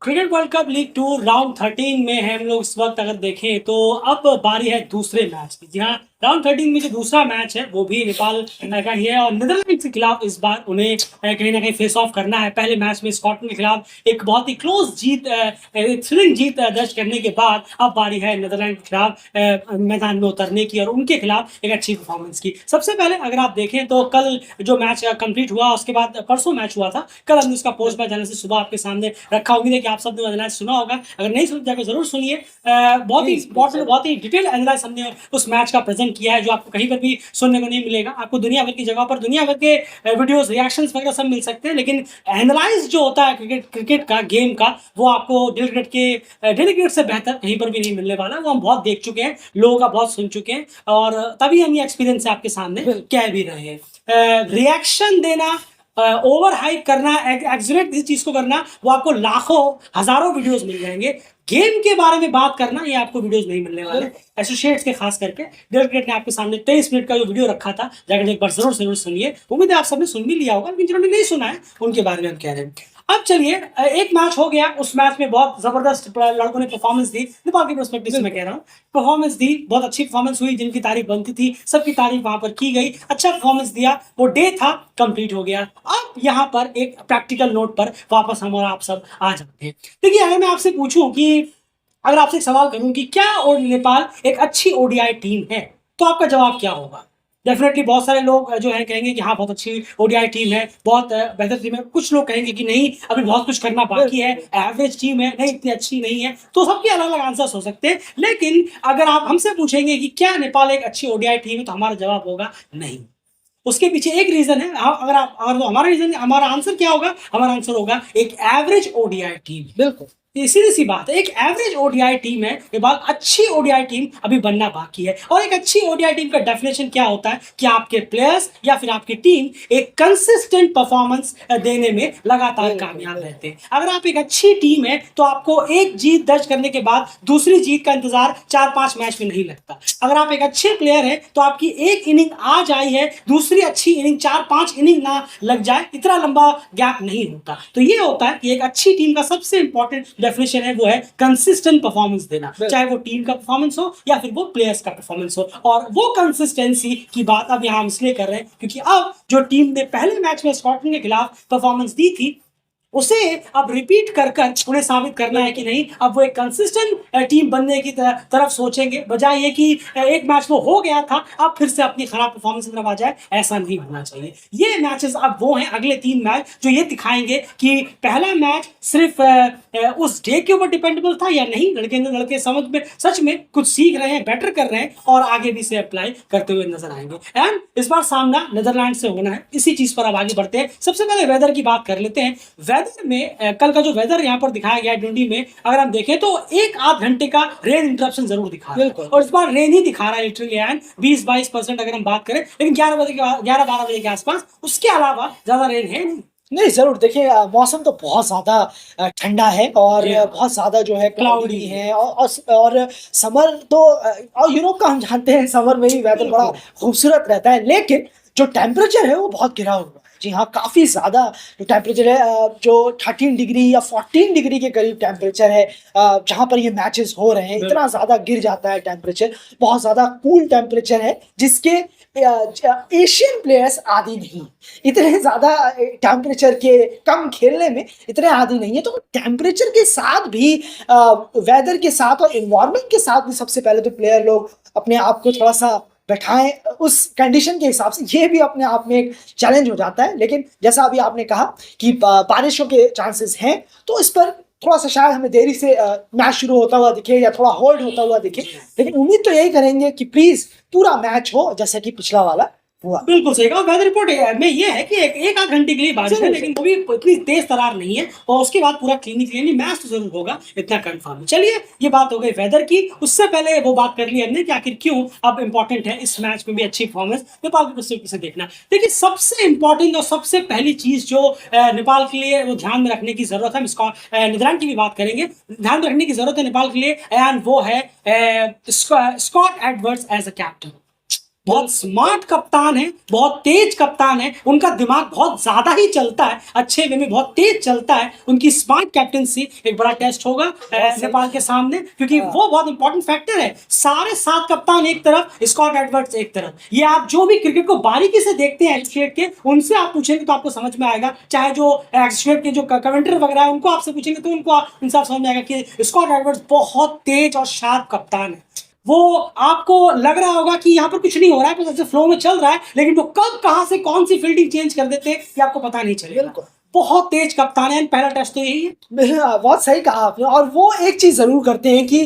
Cricket world cup league 2 round 13 में है हम लोग इस वक्त। अगर देखें तो अब बारी है दूसरे मैच की। जी हाँ, राउंड 13 में जो दूसरा मैच है वो भी नेपाल का ही है और नीदरलैंड के खिलाफ इस बार उन्हें कहीं ना कहीं फेस ऑफ करना है। पहले मैच में स्कॉटलैंड के खिलाफ एक बहुत ही क्लोज जीत, थ्रिलिंग जीत दर्ज करने के बाद अब बारी है नीदरलैंड के खिलाफ मैदान में उतरने की और उनके खिलाफ एक अच्छी परफॉर्मेंस की। सबसे पहले अगर आप देखें तो कल जो मैच कंप्लीट हुआ उसके बाद परसों मैच हुआ था। कल हमने उसका पोस्ट मैच एनालिसिस सुबह आपके सामने रखा। उम्मीद है कि आप सबने एनालिसिस सुना होगा। अगर नहीं सुना जाकर जरूर सुनिए। बहुत ही इंपॉर्टेंट, बहुत ही डिटेल एनालिसिस हमने उस मैच का प्रेजेंट किया है जो आपको कहीं पर भी सुनने को नहीं मिलेगा। आपको दुनिया भर की जगह पर दुनिया भर के वीडियोस, रिएक्शंस वगैरह सब मिल सकते हैं, लेकिन एनालाइज जो होता है क्रिकेट का, गेम का, वो आपको डेली क्रिकेट से बेहतर कहीं पर भी नहीं मिलने वाला। वो हम बहुत देख चुके हैं, लोगों का बहुत सुन चुके हैं और तभी हम ये एक्सपीरियंस से आपके सामने कह भी रहे हैं। रिएक्शन देना, ओवर हाइप करना, एक्सरेट किसी चीज को करना, वो आपको लाखों हजारों वीडियोस मिल जाएंगे। गेम के बारे में बात करना, ये आपको वीडियोस नहीं मिलने वाले एसोसिएट्स के, खास करके डेल क्रिकेट ने आपके सामने 23 मिनट का जो वीडियो रखा था, जाकर एक बार जरूर सुनिए। उम्मीद है आप सबने सुन भी लिया होगा, लेकिन जिन्होंने नहीं सुना है उनके बारे में हम कह रहे हैं। अब चलिए, एक मैच हो गया, उस मैच में बहुत जबरदस्त लड़कों ने परफॉर्मेंस दी। नेपाल की पर्सपेक्टिव से मैं कह रहा हूँ, परफॉर्मेंस दी, बहुत अच्छी परफॉर्मेंस हुई। जिनकी तारीफ बनती थी सबकी तारीफ वहां पर की गई, अच्छा परफॉर्मेंस दिया। वो डे था, कंप्लीट हो गया। अब यहाँ पर एक प्रैक्टिकल नोट पर वापस हम और आप सब आ जाते हैं। देखिए, अगर मैं आपसे पूछूं कि अगर आपसे एक सवाल करूं कि क्या और नेपाल एक अच्छी ओडीआई टीम है, तो आपका जवाब क्या होगा? डेफिनेटली बहुत सारे लोग जो है कहेंगे कि हाँ, बहुत अच्छी ओडीआई टीम है, बहुत बेहतर टीम है। कुछ लोग कहेंगे कि नहीं, अभी बहुत कुछ करना बाकी है, एवरेज टीम है, नहीं इतनी अच्छी नहीं है। तो सबके अलग अलग आंसर्स हो सकते हैं, लेकिन अगर आप हमसे पूछेंगे कि क्या नेपाल एक अच्छी ओडीआई टीम है, तो हमारा जवाब होगा नहीं। उसके पीछे एक रीजन है। अगर तो हमारा रीजन, हमारा आंसर क्या होगा? हमारा आंसर होगा एक एवरेज ओडीआई टीम। बिल्कुल, ये सीधी सी बात है, एक एवरेज ओडीआई टीम है। ये बात, अच्छी ओडीआई टीम अभी बनना बाकी है। और एक अच्छी ओडीआई टीम का डेफिनेशन क्या होता है कि आपके प्लेयर्स या फिर आपकी टीम एक कंसिस्टेंट परफॉर्मेंस देने में लगातार कामयाब रहते हैं। अगर आप एक अच्छी टीम है तो आपको एक जीत दर्ज करने के बाद दूसरी जीत का इंतजार 4-5 मैच में नहीं लगता। अगर आप एक अच्छे प्लेयर है तो आपकी एक इनिंग आज आई है, दूसरी अच्छी इनिंग 4-5 इनिंग ना लग जाए, इतना लंबा गैप नहीं होता। तो ये होता है कि एक अच्छी टीम का सबसे इंपॉर्टेंट डेफिनेशन है, वो है कंसिस्टेंट परफॉर्मेंस देना, चाहे वो टीम का परफॉर्मेंस हो या फिर वो प्लेयर्स का परफॉर्मेंस हो। और वो कंसिस्टेंसी की बात अब यहां हम इसलिए कर रहे हैं क्योंकि अब जो टीम ने पहले मैच में स्कॉटलैंड के खिलाफ परफॉर्मेंस दी थी, उसे अब रिपीट कर उन्हें साबित करना है कि नहीं, अब वो एक कंसिस्टेंट टीम बनने की तरफ सोचेंगे, बजाय ये कि एक मैच वो हो गया था अब फिर से अपनी खराब परफॉर्मेंस की तरफ आ जाए। ऐसा नहीं होना चाहिए। ये मैचेस अब वो हैं, अगले 3 मैच, जो ये दिखाएंगे कि पहला मैच सिर्फ उस डे के ऊपर डिपेंडेबल था या नहीं। लड़के समझ में, सच में कुछ सीख रहे हैं, बेटर कर रहे हैं और आगे भी इसे अप्लाई करते हुए नजर आएंगे। एंड इस बार सामना नीदरलैंड से होना है। इसी चीज पर अब आगे बढ़ते हैं। सबसे पहले वेदर की बात कर लेते हैं। वेदर में कल का जो वेदर यहाँ पर दिखाया गया है ट्वेंटी में, अगर हम देखें तो 1-8 घंटे का रेन इंटरप्शन जरूर दिखा रहा है, और इस बार रेन ही दिखा रहा है लिटरली। एंड 20-22% अगर हम बात करें, लेकिन 11-12 बजे के आसपास, उसके अलावा ज्यादा रेन है नहीं। नहीं, ज़रूर देखिए, मौसम तो बहुत ज़्यादा ठंडा है और बहुत ज़्यादा जो है क्लाउडी है और समर तो और यूरोप का हम जानते हैं, समर में ही वेदर बड़ा खूबसूरत रहता है, लेकिन जो टेम्परेचर है वो बहुत गिरा हुआ है। जी हाँ, काफ़ी ज़्यादा जो टेम्परेचर है, जो 13 डिग्री या 14 डिग्री के करीब टेम्परेचर है जहाँ पर ये मैचेस हो रहे हैं, इतना ज़्यादा गिर जाता है टेम्परेचर। बहुत ज़्यादा कूल टेम्परेचर है जिसके एशियन प्लेयर्स आदी नहीं, इतने ज़्यादा टेम्परेचर के कम खेलने में इतने आदी नहीं है। तो टेम्परेचर के साथ भी, वेदर के साथ और इन्वायरमेंट के साथ भी सबसे पहले तो प्लेयर लोग अपने आप को थोड़ा सा बैठाएं उस कंडीशन के हिसाब से। ये भी अपने आप में एक चैलेंज हो जाता है, लेकिन जैसा अभी आपने कहा कि बारिशों के चांसेस हैं, तो इस पर थोड़ा सा शायद हमें देरी से मैच शुरू होता हुआ दिखे या थोड़ा होल्ड होता हुआ दिखे, लेकिन उम्मीद तो यही करेंगे कि प्लीज पूरा मैच हो जैसे कि पिछला वाला हुआ। बिल्कुल सही कहा। वेदर रिपोर्ट में ये है कि एक आध घंटे के लिए बारिश है, लेकिन वो भी इतनी तेज तरार नहीं है, और उसके बाद पूरा क्लीनी मैच तो जरूर होगा, इतना कंफर्म है। चलिए, ये बात हो गई वेदर की। उससे पहले वो बात कर ली हमने कि आखिर क्यों अब इंपॉर्टेंट है इस मैच में भी अच्छी परफॉर्मेंस नेपाल की परस्पेक्टिव से देखना। देखिए, सबसे इंपॉर्टेंट और सबसे पहली चीज जो नेपाल के लिए वो ध्यान में रखने की जरूरत है, हम नीदरलैंड की भी बात करेंगे, ध्यान में रखने की जरूरत है नेपाल के लिए, एंड वो है Scott Edwards as a captain. बहुत स्मार्ट कप्तान है, बहुत तेज कप्तान है, उनका दिमाग बहुत ज्यादा ही चलता है, अच्छे वे में बहुत तेज चलता है। उनकी स्मार्ट कैप्टनसी एक बड़ा टेस्ट होगा नेपाल के सामने, क्योंकि वो बहुत इंपॉर्टेंट फैक्टर है। सारे 7 कप्तान एक तरफ, स्कॉट एडवर्ड्स एक तरफ। ये आप जो भी क्रिकेट को बारीकी से देखते हैं एसोसिएट के, उनसे आप पूछेंगे तो आपको समझ में आएगा। चाहे जो एसोसिएट के जो कमेंटेटर वगैरह है उनको आपसे पूछेंगे तो उनको उनसे आप समझ में आएगा कि स्कॉट एडवर्ड्स बहुत तेज और शार्प कप्तान है। वो आपको लग रहा होगा कि यहाँ पर कुछ नहीं हो रहा है, बस ऐसे फ्लो में चल रहा है, लेकिन वो कब कहां से कौन सी फील्डिंग चेंज कर देते हैं ये आपको पता नहीं चलेगा। बिल्कुल, बहुत तेज कप्तान है। पहला टेस्ट तो यही है। बहुत सही कहा आपने। और वो एक चीज जरूर करते हैं कि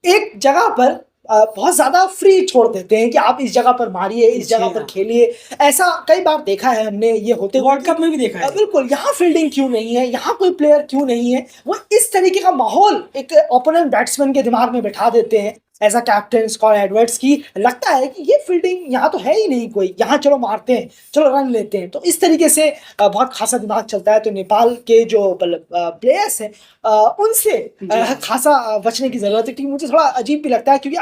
एक जगह पर बहुत ज्यादा फ्री छोड़ देते हैं कि आप इस जगह पर मारिए, इस जगह पर खेलिए। ऐसा कई बार देखा है हमने, ये होते वर्ल्ड कप में भी देखा है। बिल्कुल, यहाँ फील्डिंग क्यों नहीं है, यहाँ कोई प्लेयर क्यों नहीं है, वो इस तरीके का माहौल एक ओपोनेंट बैट्समैन के दिमाग में बैठा देते हैं। ऐसा कैप्टन स्कॉट एडवर्ड्स की लगता है कि ये फील्डिंग यहाँ तो है ही नहीं कोई, यहाँ चलो मारते हैं, चलो रन लेते हैं। तो इस तरीके से बहुत खासा दिमाग चलता है। तो नेपाल के जो प्लेयर्स हैं उनसे खासा बचने की जरूरत है। क्योंकि मुझे थोड़ा अजीब भी लगता है, क्योंकि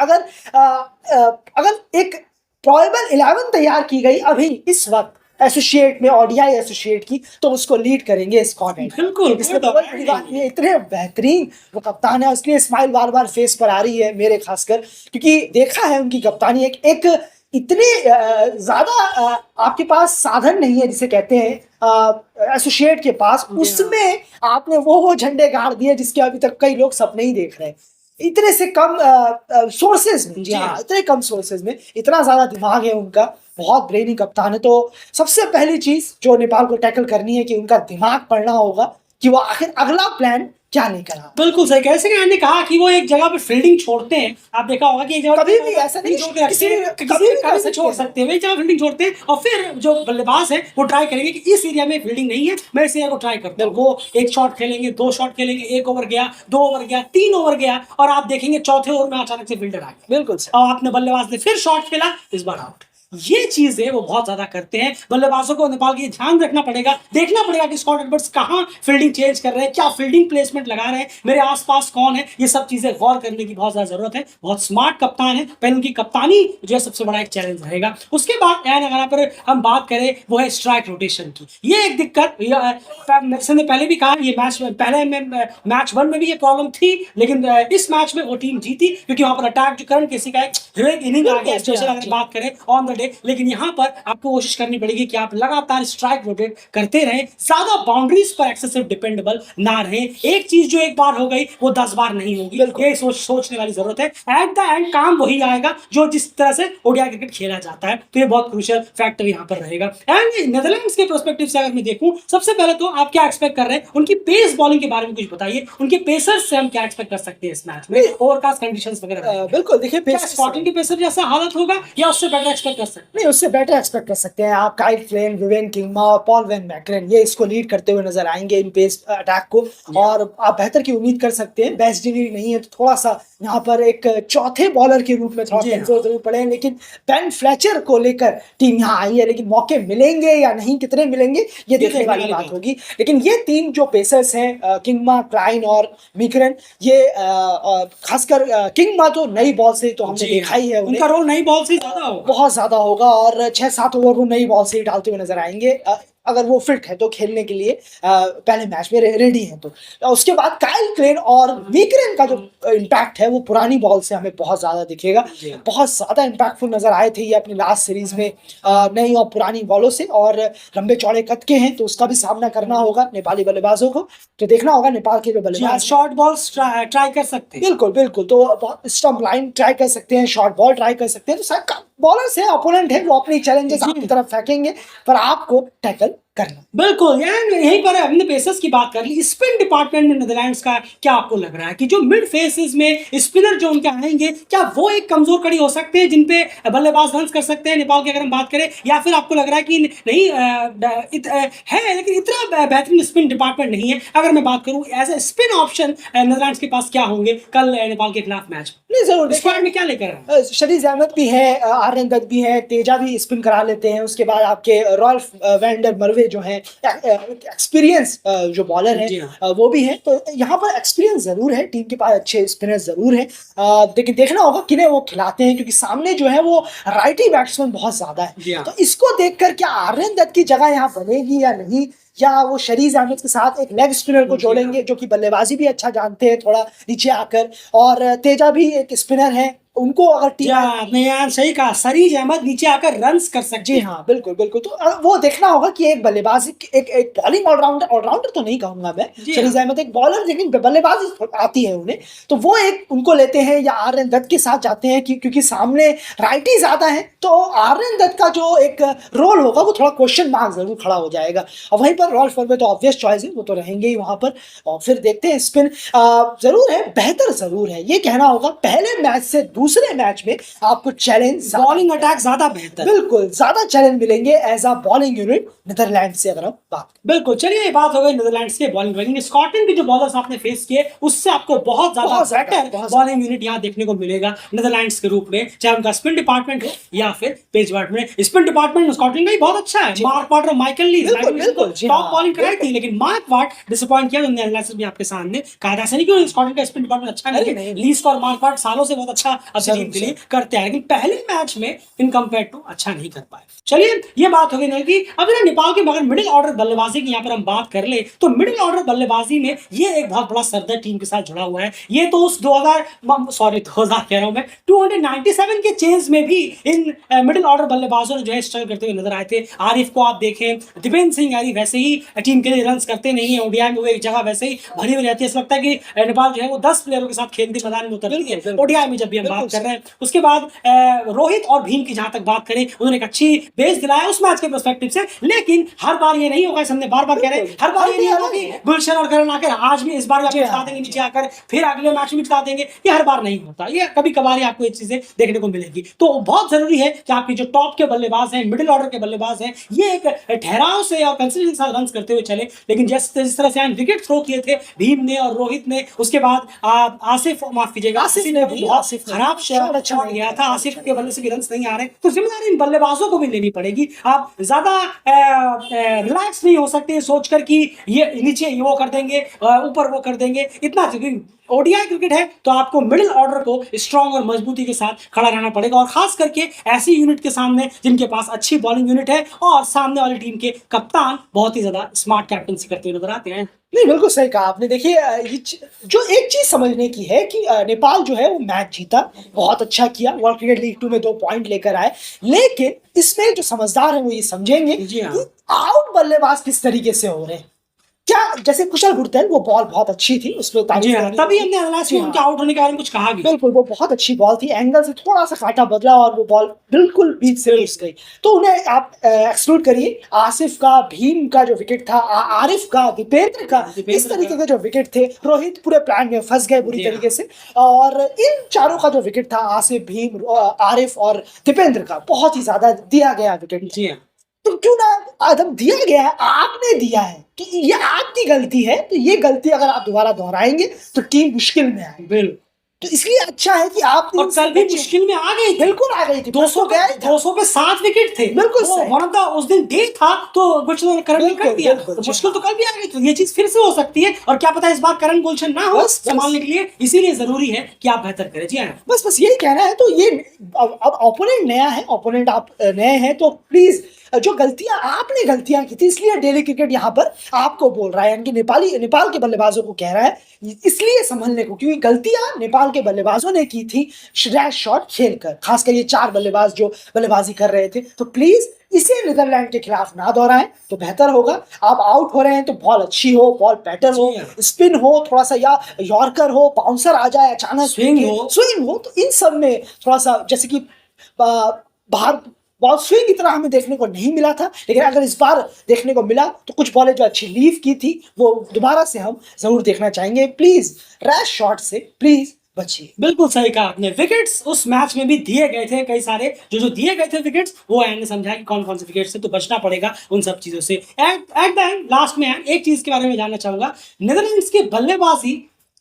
अगर एक प्रोबेबल 11 तैयार की गई अभी इस वक्त एसोसिएट में, ओडीआई एसोसिएट की, तो उसको लीड करेंगे स्कॉट एडवर्ड्स। बिल्कुल, इसमें तो बड़ी बात नहीं है, इतने बेहतरीन वो कप्तान है, इसलिए स्माइल बार बार फेस पर आ रही है मेरे खासकर, क्योंकि देखा है उनकी कप्तानी। एक इतने ज्यादा आपके पास साधन नहीं है जिसे कहते हैं एसोसिएट के पास, उसमें आपने वो झंडे गाड़ दिए जिसके अभी तक कई लोग सपने ही देख रहे हैं। इतने से कम सोर्सेज में, जी हाँ, इतने कम सोर्सेज में इतना ज्यादा दिमाग है उनका, बहुत ब्रेनी कप्तान है। तो सबसे पहली चीज जो नेपाल को टैकल करनी है कि उनका दिमाग पढ़ना होगा कि वो आखिर अगला प्लान क्या लेकर आ। बिल्कुल सही। कैसे कि मैंने कहा कि वो एक जगह पर फील्डिंग छोड़ते हैं, आप देखा होगा कि एक जगह कभी भी ऐसा नहीं कभी भी छोड़ सकते हैं, वही जगह फील्डिंग छोड़ते हैं और फिर जो बल्लेबाज है वो ट्राई करेंगे कि इस एरिया में फील्डिंग नहीं है, मैं इस एरिया को ट्राई करता हूँ। वो एक शॉट खेलेंगे, 2 शॉट खेलेंगे, 1 ओवर गया, 2 ओवर गया, 3 ओवर गया, और आप देखेंगे चौथे ओवर में अचानक से फील्डर आ गया। बिल्कुल, और आपने बल्लेबाज ने फिर शॉट खेला, इस बार आउट। ये चीजें वो बहुत ज्यादा करते हैं। बल्लेबाजों को नेपाल की ध्यान रखना पड़ेगा, देखना पड़ेगा कि स्कॉट एडवर्ड्स कहां फील्डिंग चेंज कर रहे हैं, क्या फील्डिंग प्लेसमेंट लगा रहे हैं, मेरे आसपास कौन है, ये सब चीजें गौर करने की बहुत ज्यादा जरूरत है। बहुत स्मार्ट कप्तान है। पहले उनकी कप्तानी जो है सबसे बड़ा एक चैलेंज रहेगा। उसके बाद अगर पर हम बात करें वो है स्ट्राइक रोटेशन की। ये एक दिक्कत, ने पहले भी कहा, ये मैच पहले मैच 1 में भी ये प्रॉब्लम थी, लेकिन इस मैच में वो टीम जीती क्योंकि वहां पर अटैक जो करण केसी का एक हीरोइक इनिंग आ गया, स्पेशल अगर बात करें ऑन द डे। लेकिन यहाँ पर आपको कोशिश करनी पड़ेगी कि आप लगातार स्ट्राइक रोटेट करते रहें, ज्यादा बाउंड्रीज पर एक्सेसिव डिपेंडेबल ना रहे। एक चीज जो एक बार हो गई वो 10 बार नहीं होगी, ये सोचने वाली जरूरत है। एट द एंड काम वही आएगा जो जिस तरह से ओडीआई क्रिकेट खेला जाता है। तो ये बहुत क्रूशियल फैक्टर यहाँ पर रहेगा। एंड नेदरलैंड्स के पर्सपेक्टिव से अगर मैं देखूं, सबसे पहले तो आप क्या एक्सपेक्ट कर रहे हैं, उनकी पेस बॉलिंग के बारे में कुछ बताइए। उनके पेसर्स से हम क्या एक्सपेक्ट कर सकते हैं इस मैच में, ओवरकास्ट कंडीशंस वगैरह। बिल्कुल, देखिए स्कॉटलैंड के पेसर जैसा हालत होगा या उससे बेटर एक्सपेक्ट कर सकते हैं? नहीं, उससे बेटर एक्सपेक्ट कर सकते हैं आप। काइल फ्लेन, विवेन किंगमा और पॉल वैन मैकरेन, ये इसको लीड करते हुए नजर आएंगे इन पेस अटैक को। और आप बेहतर की उम्मीद कर सकते हैं। बेस्ट डिग्री नहीं है तो थोड़ा सा यहाँ पर एक चौथे बॉलर के रूप में थोड़ा कमजोर जरूर पड़े हैं, लेकिन बेन फ्लेचर को लेकर टीम यहाँ आई है। लेकिन मौके मिलेंगे या नहीं, कितने मिलेंगे, ये देखने वाली बात होगी। लेकिन ये 3 जो पेसर्स हैं, किंगमा, क्लाइन और मैकरेन, ये खासकर किंगमा तो नई बॉल से तो हमने देखा ही है, उनका रोल नई बॉल से ज्यादा होगा, बहुत ज्यादा होगा, और 6-7 ओवर को नई बॉल से ही डालते हुए नजर आएंगे। अगर वो फिट है तो खेलने के लिए पहले मैच में रेडी है तो। उसके बाद काइल क्लेन और मैकरेन का जो इम्पैक्ट है वो पुरानी बॉल से हमें बहुत ज़्यादा दिखेगा। बहुत ज़्यादा इम्पैक्टफुल नज़र आए थे ये अपनी लास्ट सीरीज में नई और पुरानी बॉलों से। और लंबे चौड़े कद के हैं तो उसका भी सामना करना होगा नेपाली बल्लेबाजों को। तो देखना होगा नेपाल के जो बल्लेबाज शॉर्ट बॉल्स ट्राई कर सकते हैं। बिल्कुल बिल्कुल, तो स्टंप लाइन ट्राई कर सकते हैं, शॉर्ट बॉल ट्राई कर सकते हैं। तो शायद बॉलर्स है, अपोनेंट है, वो अपनी चैलेंजेस आपकी तरफ फेंकेंगे पर आपको टैकल करना। बिल्कुल यार, यहीं पर हमने पेसर्स की बात कर ली। स्पिन डिपार्टमेंट में नेदरलैंड्स का क्या आपको लग रहा है कि जो मिड फेसेस में स्पिनर जो उनके आएंगे, क्या वो एक कमजोर कड़ी हो सकते हैं जिन पे बल्लेबाज रन कर सकते हैं नेपाल की अगर हम बात करें, या फिर आपको लग रहा है कि नहीं है लेकिन इतना बेहतरीन स्पिन डिपार्टमेंट नहीं है? अगर मैं बात करूं as a spin option Netherlands के पास क्या होंगे कल नेपाल के खिलाफ मैच? नहीं जरूर देखिए, स्क्वाड में क्या लेकर आए? शरीज अहमद भी है, आर्यन दत्त भी है, तेजा भी स्पिन करा लेते हैं। उसके बाद आपके रॉल्फ वैंडर मर्वे जो है एक्सपीरियंस जो बॉलर है जी हाँ। वो भी है। तो यहाँ पर एक्सपीरियंस जरूर है, टीम के पास अच्छे स्पिनर जरूर है। लेकिन देखना होगा किन्हें वो खिलाते हैं, क्योंकि सामने जो है वो राइटी बैट्समैन बहुत ज्यादा जी है। हाँ। तो इसको देखकर क्या आर्यन दत्त की जगह यहाँ बनेगी या नहीं, या वो शरीज अहमद के साथ एक लेग स्पिनर को जी जोड़ेंगे जो कि बल्लेबाजी भी अच्छा जानते हैं थोड़ा नीचे आकर, और तेजा भी एक स्पिनर है, उनको अगर जी टीम हाँ, आपने यार सही कहा, शरीज अहमद नीचे आकर रन्स कर सकते जी हैं। हाँ बिल्कुल बिल्कुल। तो वो देखना होगा कि एक बल्लेबाजी एक बॉलिंग ऑलराउंडर, ऑलराउंडर तो नहीं कहूंगा मैं, जी शरीज हाँ। अहमद एक बॉलर लेकिन बल्लेबाजी आती है उन्हें, तो वो एक उनको लेते हैं या आर्यन दत्त के साथ जाते हैं क्योंकि सामने राइटी ज्यादा है। तो आर्यन दत्त का जो एक रोल होगा वो थोड़ा क्वेश्चन मार्क जरूर खड़ा हो जाएगा। और वहीं पर रॉल्फ वर्मे तो ऑब्वियस चॉइस है, वो तो रहेंगे ही वहां पर। और फिर देखते हैं स्पिन जरूर है, बेहतर जरूर है, ये कहना होगा पहले मैच से दूसरे मैच में आपको चैलेंज, बॉलिंग अटैक ज्यादा बेहतर। बिल्कुल ज्यादा चैलेंज मिलेंगे as a bowling unit Netherlands से, अगर हम बात बिल्कुल। चलिए, ये बात हो गई नीदरलैंड्स के बॉलिंग रैंकिंग। स्कॉटलैंड के जो बॉलर्स आपने फेस किए उससे आपको बहुत ज्यादा बेटर बॉलिंग यूनिट यहाँ देखने को मिलेगा नीदरलैंड्स के रूप में, चाहे उनका स्पिन डिपार्टमेंट हो या फिर pace department. Spin department Scotland का ही बहुत अच्छा है। मार्क वाट और माइकल लीज टॉप बॉलिंग कराई थी, लेकिन मार्क वाट डिसअपॉइंट किया उन्होंने एनालिसिस भी आपके सामने कहा। ऐसा नहीं कि स्कॉटलैंड का स्पिन डिपार्टमेंट अच्छा नहीं है, लीज और मार्क वाट सालों से बहुत अच्छा अपनी टीम के लिए करते हैं, लेकिन पहले मैच में इन कंपेयर टू अच्छा नहीं कर पाए। चलिए, ये बात हो गई कि अब नेपाल के मगर मिडिल ऑर्डर बल्लेबाजी की यहाँ पर हम बात कर ले तो मिडिल ऑर्डर बल्लेबाजी में ये एक बहुत बड़ा सरदर्द टीम के साथ जुड़ा हुआ है। ये तो उस 2000 कह रहा हूं मैं, 297 के चेंज में भी इन मिडिल ऑर्डर बल्लेबाजों ने जो है स्ट्रगल करते हुए नजर आए थे। आरिफ को आप देखें, दीपेंद्र सिंह यारी वैसे ही टीम के लिए रन करते नहीं है, ओडीआई में वो एक जगह वैसे ही भरी हुई रहती है। ऐसा लगता है कि नेपाल जो है वो 10 प्लेयरों के साथ खेलती मैदान में उतरती है ओडीआई में, जब भी हम बात कर रहे हैं। उसके बाद रोहित और भीम की जहां तक बात करें, उन्होंने एक अच्छी बेस दिलाया उस मैच के पर्सपेक्टिव से, लेकिन हर बार ये नहीं होगा, हमने बार बार कह रहे हैं, हर बार ये नहीं होगा कि गुलशन और करण आकर आज भी इस बार आपको जिता देंगे नीचे आकर, फिर अगले मैच में जिता देंगे। ये हर बार नहीं होता, ये कभी कभार ही आपको ये चीजें देखने को मिलेगी। तो बहुत जरूरी है कि आपके जो टॉप के बल्लेबाज हैं, मिडिल ऑर्डर के बल्लेबाज हैं, ये एक ठहराव से और कंसिस्टेंसी के साथ रन करते हुए चले। लेकिन जिस तरह से विकेट थ्रो किए थे भीम ने और रोहित ने, उसके बाद आसिफ, माफ कीजिएगा, आसिफ ने बहुत खराब शॉट गया था, आसिफ के बल्ले से भी रन नहीं आ रहे। तो जिम्मेदारी इन बल्लेबाजों को भी लेनी पड़ेगी। आप ज्यादा रिलैक्स नहीं हो सकते सोचकर कि ये नीचे वो कर देंगे, ऊपर वो कर देंगे, इतना। ओडीआई क्रिकेट है तो आपको मिडिल ऑर्डर को स्ट्रांग और मजबूती के साथ खड़ा रहना पड़ेगा, और खास करके ऐसी यूनिट के सामने जिनके पास अच्छी बॉलिंग यूनिट है और सामने वाली टीम के कप्तान बहुत ही ज्यादा स्मार्ट कैप्टनसी करते हुए नजर आते हैं। नहीं बिल्कुल सही कहा आपने। देखिए जो एक चीज समझने की है कि नेपाल जो है वो मैच जीता, बहुत अच्छा किया, वर्ल्ड क्रिकेट लीग 2 में 2 पॉइंट लेकर आए। लेकिन इसमें जो समझदार है वो ये समझेंगे कि आउट बल्लेबाज किस तरीके से हो रहे हैं। क्या जैसे कुशल गुरतेल, वो बॉल बहुत अच्छी थी, उसमें तभी हमने एनालिसिस में उनके आउट होने के बारे में कुछ कहा भी। बिल्कुल, वो बहुत अच्छी बॉल थी, एंगल से थोड़ा सा काटा बदला और वो बॉल बिल्कुल बीच से घुस गई। तो उन्हें आप एक्सक्लूड करिए। आसिफ का, भीम का जो विकेट था, आरिफ का, दीपेंद्र का, इस तरीके के जो विकेट थे, रोहित पूरे प्लान में फंस गए बुरी तरीके से। और इन चारों का जो विकेट था, आसिफ, भीम, आरिफ और दीपेंद्र का, बहुत ही ज्यादा दिया गया विकेट। जी हाँ, तो क्यों ना आदम दिया गया है, आपने दिया है, तो ये आपकी गलती है। तो ये गलती अगर आप दोबारा दोहराएंगे तो टीम मुश्किल में आएगी। बिल्कुल। तो इसलिए अच्छा है कि आप कल भी मुश्किल में आ गई, बिल्कुल आ गई थी। 200 पे 7 विकेट थे, बिल्कुल वन ऑफ द उस दिन डे था, तो गुलशन करण ने कर दिया, तो मुश्किल तो कल भी आ गई। तो ये चीज फिर से हो सकती है, और क्या पता इस बार करण गुलशन ना हो संभालने के लिए, इसीलिए जरूरी है कि आप बेहतर करें। जी हाँ, बस यही कहना है। तो ये अब ओपोनेंट नया है, ओपोनेंट आप नए हैं, तो प्लीज जो आपने गलतियां की थी, इसलिए डेली क्रिकेट यहाँ पर आपको बोल रहा है, यानी कि नेपाल के बल्लेबाजों को कह रहा है इसलिए संभलने को, क्योंकि गलतियां नेपाल के बल्लेबाजों ने की थी रैश शॉट खेलकर, खासकर ये 4 बल्लेबाज जो बल्लेबाजी कर रहे थे। तो प्लीज इसे नीदरलैंड के खिलाफ ना दोहराएं तो बेहतर होगा। आप आउट हो रहे हैं तो बॉल अच्छी हो, बॉल बैटर हो, स्पिन हो थोड़ा सा, या यॉर्कर हो, बाउंसर आ जाए अचानक, स्विंग हो, तो इन सब में थोड़ा सा, जैसे कि बाहर बॉल स्विंग की तरह हमें देखने को नहीं मिला था, लेकिन अगर इस बार देखने को मिला तो कुछ बॉलें जो अच्छी लीव की थी वो दोबारा से हम जरूर देखना चाहेंगे। प्लीज रैश शॉट से प्लीज बचिए। बिल्कुल सही कहा आपने। विकेट्स उस मैच में भी दिए गए थे कई सारे, जो दिए गए थे विकेट्स, वो एंड समझा कि कौन कौन से विकेट से, तो बचना पड़ेगा उन सब चीजों से। एट द एंड लास्ट में एक चीज के बारे में जानना चाहूंगा, नीदरलैंड्स की बल्लेबाजी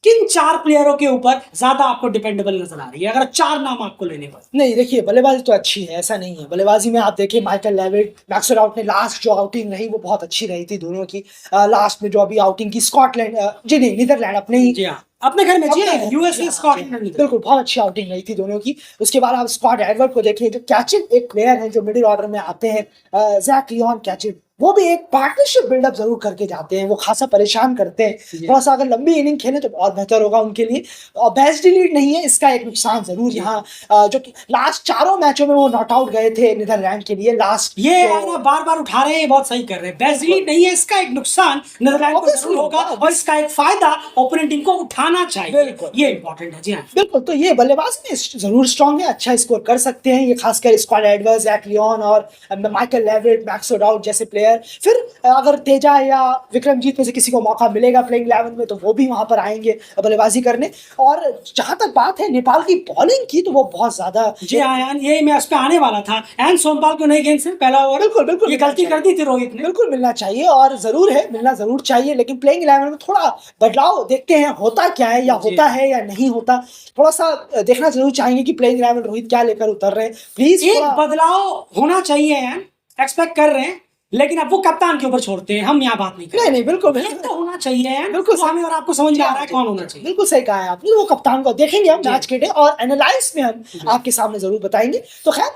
किन 4 प्लेयरों के ऊपर ज्यादा आपको डिपेंडेबल नजर आ रही है, अगर 4 नाम आपको लेने पर? नहीं देखिए, बल्लेबाजी तो अच्छी है, ऐसा नहीं है। बल्लेबाजी में आप देखिए माइकल लेविट, मैक्सवेल आउट ने लास्ट जो आउटिंग रही वो बहुत अच्छी रही थी दोनों की। लास्ट में जो अभी आउटिंग की स्कॉटलैंड जी नहीं, नीदरलैंड अपने ही जी हाँ, अपने घर में जी अपने घर में, यूएसए जी हाँ, स्कॉटलैंड। बिल्कुल बहुत अच्छी आउटिंग रही थी दोनों की। उसके बाद आप स्कॉट एडवर्ड को देखिए, जो कैचिंग एक प्लेयर है जो मिडिल ऑर्डर में आते हैं, जैक लियोन कैचिंग, वो भी एक पार्टनरशिप बिल्डअप जरूर करके जाते हैं, वो खासा परेशान करते हैं। थोड़ा सा अगर लंबी इनिंग खेलें तो बहुत बेहतर होगा उनके लिए। और बेस्ट लीड नहीं है, इसका एक नुकसान जरूर यहाँ जो कि लास्ट 4 मैचों में वो नॉट आउट गए थे नीदरलैंड के लिए। लास्ट ये है ना, बार बार उठा रहे हैं, ये बहुत सही कर रहे हैं। बेस्ट लीड नहीं है, इसका एक नुकसान नीदरलैंड को जरूर होगा और इसका एक फायदा ओपोनेंट टीम को उठाना चाहिए, बिल्कुल। ये इंपॉर्टेंट है। जी हाँ, बिल्कुल, तो ये बल्लेबाजी में जरूर स्ट्रांग है, अच्छा स्कोर कर सकते हैं ये, खासकर स्कॉट एडवर्ड्स, जैक लियोन और माइकल लेविट, मैक्सवेल आउट जैसे प्लेयर। फिर अगर तेजा या विक्रमजीत में से किसी को मौका मिलेगा प्लेइंग 11 में तो वो भी वहां पर आएंगे बल्लेबाजी करने। और जहां तक बात है नेपाल की बॉलिंग की, तो वो बहुत ज्यादा जी हाँ यार, ये मैं उस पर आने वाला था। एन सोमपाल को नहीं गेंद से पहला ओवर, बिल्कुल बिल्कुल ये गलती कर दी थी रोहित ने। बिल्कुल मिलना चाहिए, और जरूर है, मिलना जरूर चाहिए, लेकिन प्लेइंग 11 में थोड़ा बदलाव देखते हैं, होता क्या है, या होता है या नहीं होता, थोड़ा सा देखना जरूर चाहेंगे कि प्लेइंग 11 रोहित क्या लेकर उतर रहे हैं। प्लीज एक बदलाव होना चाहिए यार, एक्सपेक्ट कर रहे हैं, लेकिन अब वो कप्तान के ऊपर छोड़ते हैं, हम यहाँ बात नहीं कर रहे। नहीं नहीं, बिल्कुल एक तो होना चाहिए यार, बिल्कुल हमें और आपको समझ में आ रहा है कौन होना चाहिए। बिल्कुल सही कहा है आपने, वो कप्तान को देखेंगे हम मैच के डे और एनालाइज में हम आपके सामने जरूर बताएंगे। तो खैर,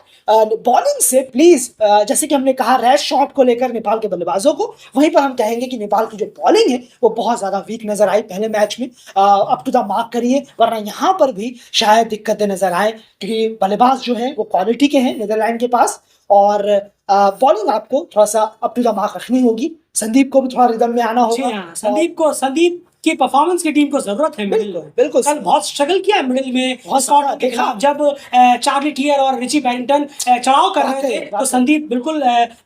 बॉलिंग से प्लीज, जैसे कि हमने कहा रैश शॉट को लेकर नेपाल के बल्लेबाजों को, वहीं पर हम कहेंगे कि नेपाल की जो बॉलिंग है वो बहुत ज्यादा वीक नजर आई पहले मैच में। अप टू द मार्क करिए, वरना यहाँ पर भी शायद दिक्कतें नजर आए, क्योंकि बल्लेबाज जो है वो क्वालिटी के हैं नीदरलैंड के पास, और बॉलिंग आपको थोड़ा सा अप टू द मार्क रखनी होगी। संदीप को भी थोड़ा रिदम में आना जी होगा। हाँ, संदीप की परफॉर्मेंस की टीम को जरूरत है मिडिल में। बिल्कुल कल बहुत स्ट्रगल किया मिडिल में, बहुत स्कॉट सारा के खिलाफ जब चार्ली टियर और रिची बैरिंगटन चढ़ाव कर रहे थे, तो संदीप बिल्कुल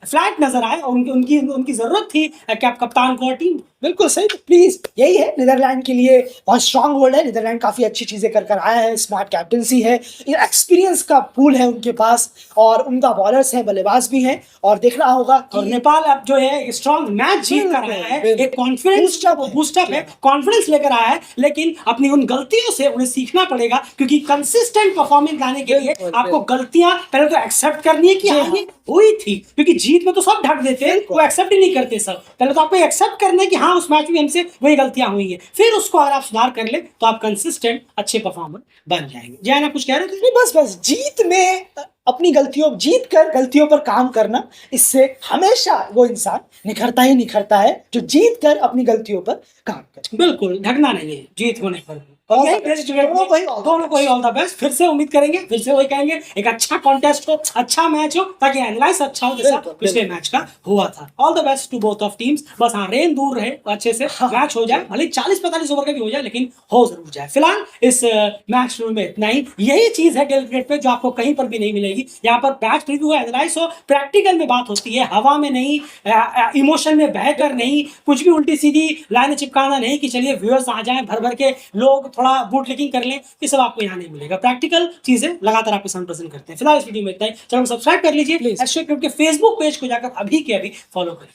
फ्लैट नजर आए और उनकी जरूरत थी कप्तान को और टीम। बिल्कुल सही, तो प्लीज यही है, नीदरलैंड के लिए बहुत स्ट्रांग होल्ड है। नीदरलैंड काफी अच्छी चीजें कर कर आया है, स्मार्ट कैप्टनसी है, एक्सपीरियंस का पूल है उनके पास, और उनका बॉलर्स है, बल्लेबाज भी हैं, और देखना होगा और नेपाल अब जो है स्ट्रांग मैच जीत कर आया है, एक कॉन्फिडेंस बूस्टअप है, कॉन्फिडेंस लेकर आया है, लेकिन अपनी उन गलतियों से उन्हें सीखना पड़ेगा, क्योंकि कंसिस्टेंट परफॉर्मेंस लाने के लिए आपको गलतियां पहले तो एक्सेप्ट करनी है कि हाँ ये हुई थी, क्योंकि जीत में तो सब ढक देते हैं, वो एक्सेप्ट ही नहीं करते सब। पहले तो आपको एक्सेप्ट करना है कि हाँ उस मैच में हमसे वही गलतियां हुई है, फिर उसको अगर आप सुधार कर ले तो आप कंसिस्टेंट अच्छे परफॉर्मर बन जाएंगे। जैन आप कुछ कह रहे थे? नहीं, बस जीत में अपनी जीत कर गलतियों पर काम करना, इससे हमेशा वो इंसान निखरता ही निखरता है जो जीत कर अपनी गलतियों पर काम करे। बिल्कुल, ढकना नहीं है जीत होने पर। दोनों को ही ऑल द बेस्ट। फिर से उम्मीद करेंगे, फिर से वही कहेंगे, एक अच्छा कॉन्टेस्ट हो, अच्छा मैच हो, ताकि एनालाइज अच्छा हो, जैसा पिछले मैच का हुआ था। All the best to both of teams. बस हाँ, रेन दूर रहे, अच्छे से मैच हो जाए, भले 40-45 ओवर का भी हो जाए, लेकिन हो जरूर जाए। फिलहाल इस मैच में इतना ही। यही चीज है डेल क्रिकेट पे जो आपको कहीं पर भी नहीं मिलेगी। यहाँ पर मैच प्रीव्यू हो, एनालाइज हो, प्रैक्टिकल में बात होती है, हवा में नहीं, इमोशन में बहकर नहीं, कुछ भी उल्टी सीधी लाइनें चिपकाना नहीं कि चलिए व्यूअर्स आ जाएं भर भर के, लोग थोड़ा बूट क्लिकिंग कर लें, ये सब आपको यहाँ नहीं मिलेगा। प्रैक्टिकल चीजें लगातार आपके सामने प्रेजेंट करते हैं। फिलहाल इस वीडियो में इतना ही। चलो सब्सक्राइब कर लीजिए, एस्ट्रो क्रिकेट के फेसबुक पेज को जाकर अभी के अभी फॉलो करें।